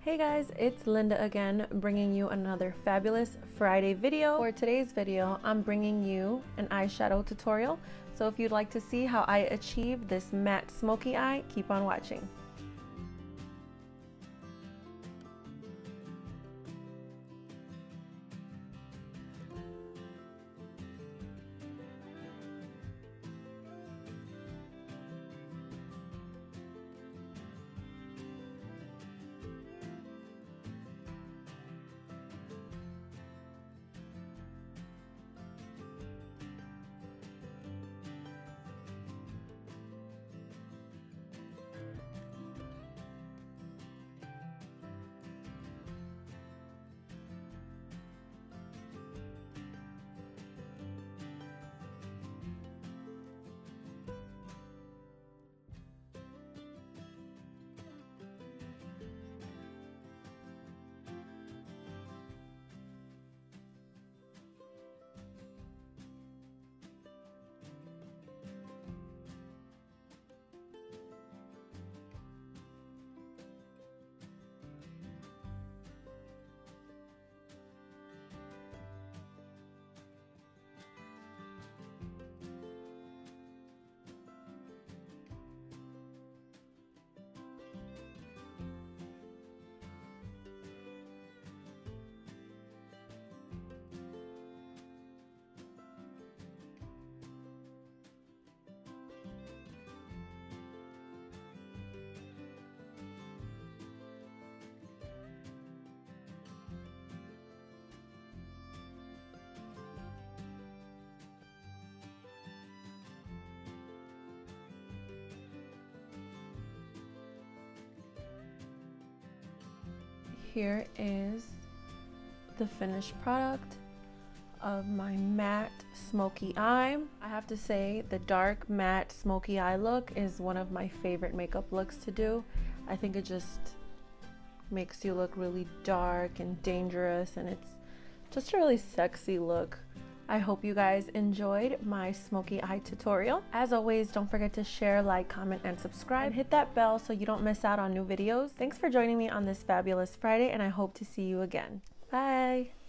Hey guys, it's Linda again, bringing you another fabulous Friday video. For today's video, I'm bringing you an eyeshadow tutorial. So if you'd like to see how I achieve this matte smoky eye, keep on watching. Here is the finished product of my matte smoky eye. I have to say the dark matte smoky eye look is one of my favorite makeup looks to do. I think it just makes you look really dark and dangerous, and it's just a really sexy look. I hope you guys enjoyed my smoky eye tutorial. As always, don't forget to share, like, comment, and subscribe. And hit that bell so you don't miss out on new videos. Thanks for joining me on this fabulous Friday, and I hope to see you again. Bye!